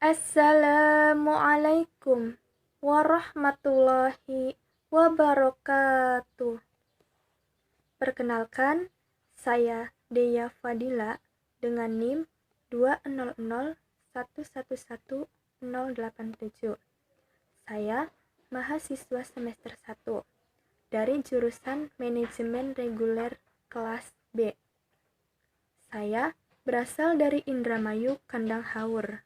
Assalamualaikum warahmatullahi wabarakatuh. Perkenalkan, saya Deya Fadila dengan NIM 200111087. Saya mahasiswa semester 1 dari jurusan Manajemen Reguler kelas B. Saya berasal dari Indramayu, Kandang Haur.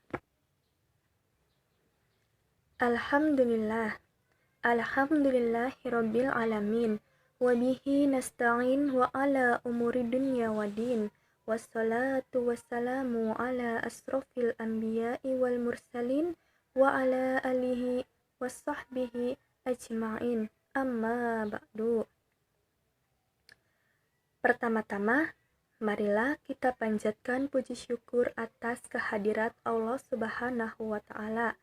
Alhamdulillahirabbil alamin wa bihi nasta'in wa ala umuri dunya waddin wassalatu wassalamu ala asrofil anbiya'i wal mursalin wa ala alihi wassahbihi ajma'in amma ba'du. Pertama-tama, marilah kita panjatkan puji syukur atas kehadirat Allah Subhanahu wa Ta'ala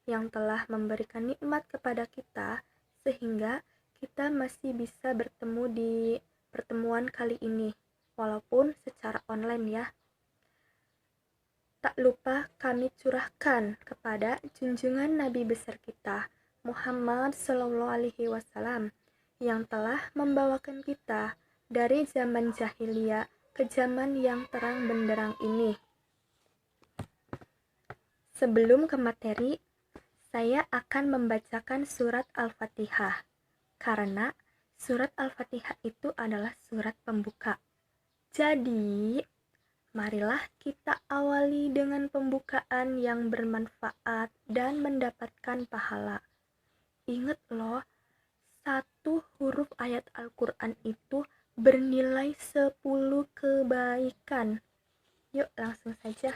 yang telah memberikan nikmat kepada kita sehingga kita masih bisa bertemu di pertemuan kali ini walaupun secara online ya. Tak lupa kami curahkan kepada junjungan Nabi besar kita Muhammad SAW yang telah membawakan kita dari zaman jahiliyah ke zaman yang terang benderang ini. Sebelum ke materi, saya akan membacakan surat Al-Fatihah, karena surat Al-Fatihah itu adalah surat pembuka. Jadi, marilah kita awali dengan pembukaan yang bermanfaat dan mendapatkan pahala. Ingat loh, satu huruf ayat Al-Quran itu bernilai 10 kebaikan. Yuk langsung saja.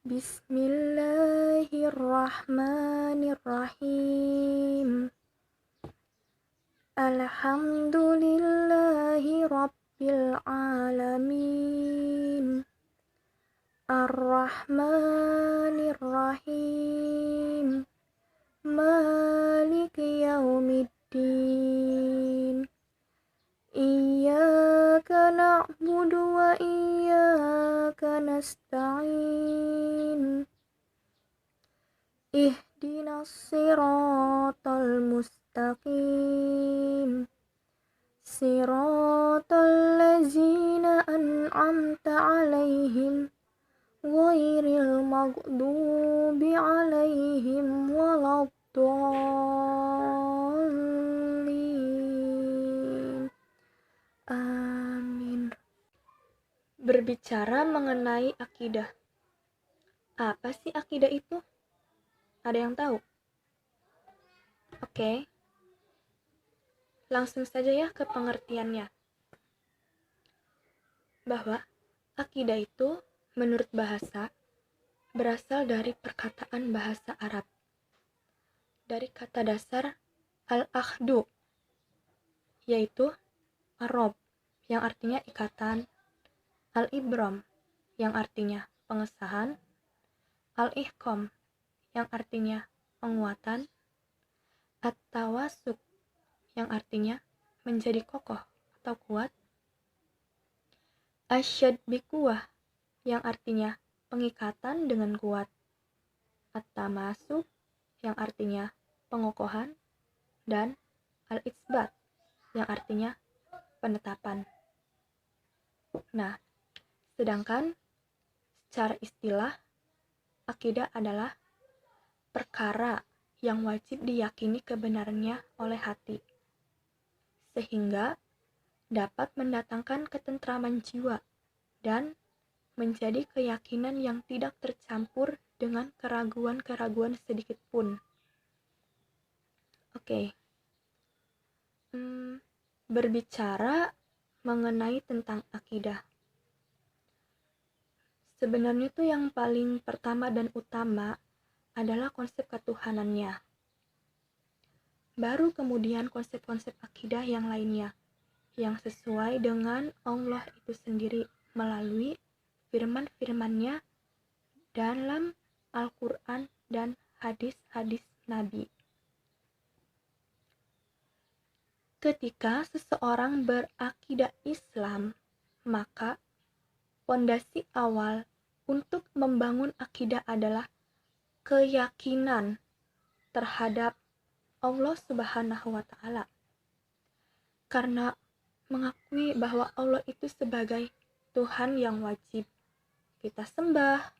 Bismillahirrahmanirrahim. Alhamdulillahi rabbil alamin. Ar-Rahmanir-Rahim. Maliki yaumiddin. Iyyaka na'budu wa iyyaka nasta'in. Ihdinas siratal mustaqim. Siratal ladzina an'amta 'alaihim ghairil maghdubi 'alaihim waladdallin. Amin. Berbicara mengenai akidah. Apa sih akidah itu? Ada yang tahu? Oke. Langsung saja ya ke pengertiannya. Bahwa akidah itu menurut bahasa berasal dari perkataan bahasa Arab. Dari kata dasar al-akhdu, yaitu arob, yang artinya ikatan, al-ibram, yang artinya pengesahan, al-ihqam, yang artinya penguatan, at-tawasuk, yang artinya menjadi kokoh atau kuat, asyad bikuwah, yang artinya pengikatan dengan kuat, at-tamasuk, yang artinya pengokohan, dan al-itsbat, yang artinya penetapan. Nah, sedangkan secara istilah, akidah adalah perkara yang wajib diyakini kebenarannya oleh hati, sehingga dapat mendatangkan ketentraman jiwa dan menjadi keyakinan yang tidak tercampur dengan keraguan-keraguan sedikit pun. Oke. Berbicara mengenai tentang akidah. Sebenarnya itu yang paling pertama dan utama adalah konsep ketuhanannya. Baru kemudian konsep-konsep akidah yang lainnya, yang sesuai dengan Allah itu sendiri melalui firman-firman-Nya dalam Al-Quran dan hadis-hadis Nabi. Ketika seseorang berakidah Islam, maka fondasi awal untuk membangun akidah adalah keyakinan terhadap Allah Subhanahu wa Ta'ala. Karena mengakui bahwa Allah itu sebagai Tuhan yang wajib kita sembah,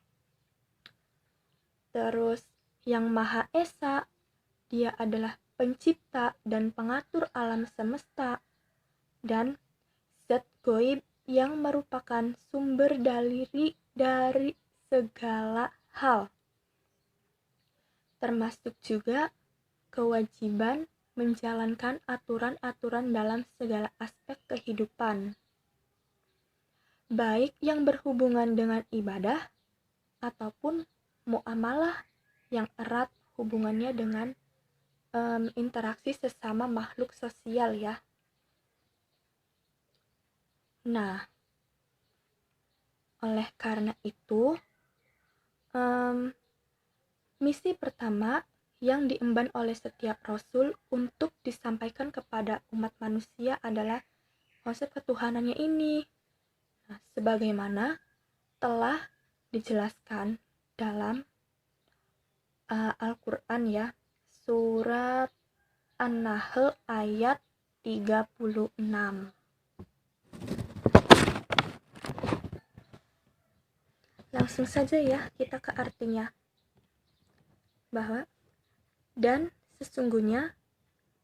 terus yang Maha Esa, Dia adalah pencipta dan pengatur alam semesta, dan zat goib yang merupakan sumber dari segala hal, termasuk juga kewajiban menjalankan aturan-aturan dalam segala aspek kehidupan, baik yang berhubungan dengan ibadah ataupun muamalah yang erat hubungannya dengan interaksi sesama makhluk sosial ya. Nah, oleh karena itu, misi pertama yang diemban oleh setiap rasul untuk disampaikan kepada umat manusia adalah konsep ketuhanannya ini. Nah, sebagaimana telah dijelaskan dalam Al-Quran ya, surat An-Nahl ayat 36. Langsung saja ya kita ke artinya. Bahwa dan sesungguhnya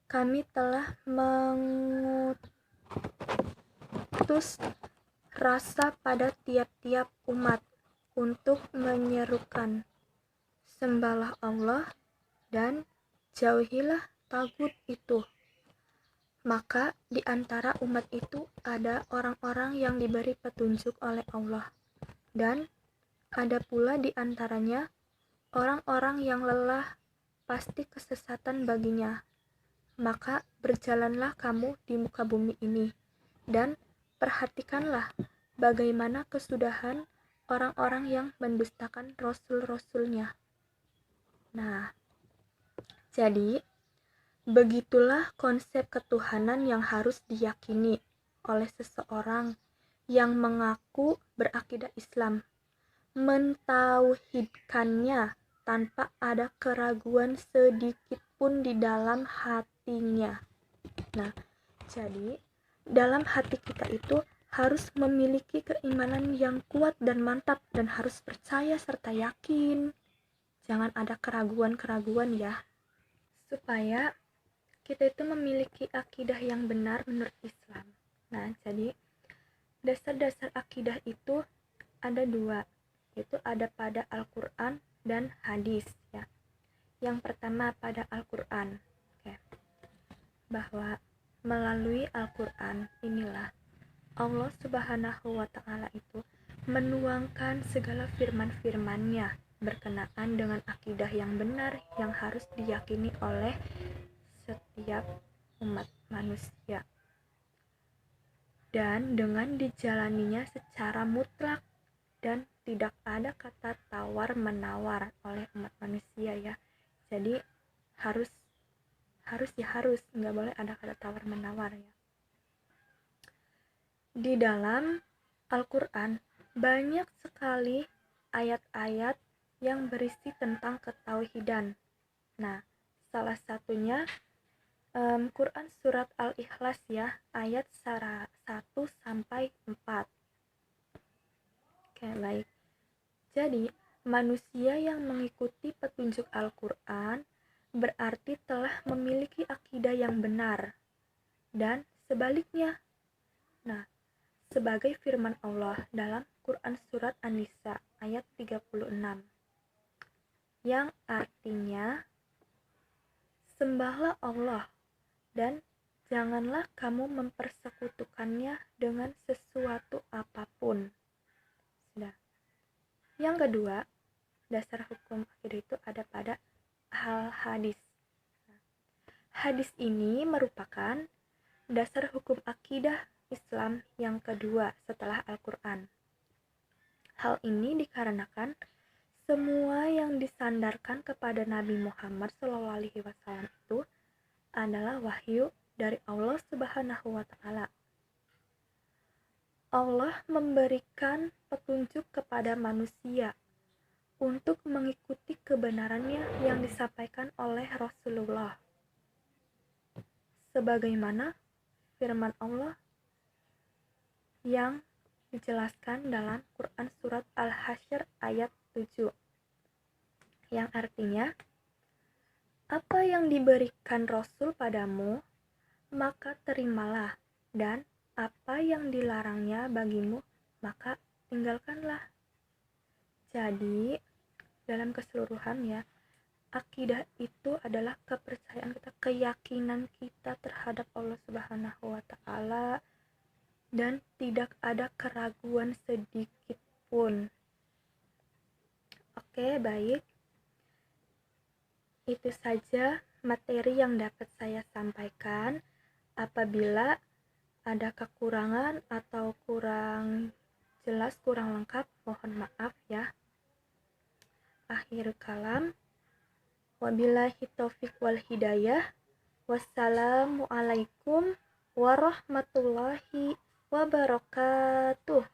kami telah mengutus rasa pada tiap-tiap umat untuk menyerukan sembahlah Allah dan jauhilah tagut itu. Maka di antara umat itu ada orang-orang yang diberi petunjuk oleh Allah, dan ada pula di antaranya orang-orang yang lelah pasti kesesatan baginya. Maka berjalanlah kamu di muka bumi ini, dan perhatikanlah bagaimana kesudahan orang-orang yang mendustakan rasul-rasulnya. Nah, jadi begitulah konsep ketuhanan yang harus diyakini oleh seseorang yang mengaku berakidah Islam, mentauhidkannya tanpa ada keraguan sedikit pun di dalam hatinya. Nah, jadi dalam hati kita itu harus memiliki keimanan yang kuat dan mantap, dan harus percaya serta yakin. Jangan ada keraguan-keraguan ya. Supaya kita itu memiliki akidah yang benar menurut Islam. Nah, jadi dasar-dasar akidah itu ada dua, yaitu ada pada Al-Quran dan hadis ya. Yang pertama pada Al-Quran, bahwa melalui Al-Quran inilah Allah Subhanahu wa Ta'ala itu menuangkan segala firman-firman-Nya berkenaan dengan akidah yang benar yang harus diyakini oleh setiap umat manusia, dan dengan dijalaninya secara mutlak dan tidak ada kata tawar-menawar oleh umat manusia ya. Jadi harus nggak boleh ada kata tawar-menawar ya. Di dalam Al-Quran banyak sekali ayat-ayat yang berisi tentang ketauhidan. Nah, salah satunya Quran surat Al-Ikhlas ya, ayat 1-4. Oke, baik. Jadi, manusia yang mengikuti petunjuk Al-Quran berarti telah memiliki akidah yang benar. Dan sebaliknya. Nah, sebagai firman Allah dalam Quran surat An-Nisa ayat 36. Yang artinya, sembahlah Allah dan janganlah kamu mempersekutukannya dengan sesuatu apapun. Sudah. Yang kedua, dasar hukum akidah itu ada pada hadis. Hadis ini merupakan dasar hukum akidah Islam yang kedua setelah Al-Quran. Hal ini dikarenakan semua yang disandarkan kepada Nabi Muhammad SAW itu adalah wahyu dari Allah Subhanahu wa Ta'ala. Allah memberikan petunjuk kepada manusia untuk mengikuti kebenarannya yang disampaikan oleh Rasulullah. Sebagaimana firman Allah yang dijelaskan dalam Quran Surat Al-Hasyr ayat 7, yang artinya, apa yang diberikan Rasul padamu, maka terimalah, dan apa yang dilarangnya bagimu, maka tinggalkanlah. Jadi, dalam keseluruhan ya, akidah itu adalah kepercayaan kita, keyakinan kita terhadap Allah Subhanahu wa Ta'ala, dan tidak ada keraguan sedikit pun. Oke, baik. Itu saja materi yang dapat saya sampaikan. Apabila ada kekurangan atau kurang jelas, kurang lengkap, mohon maaf ya. Akhir kalam. Wabillahi taufiq wal hidayah. Wassalamualaikum warahmatullahi wabarakatuh.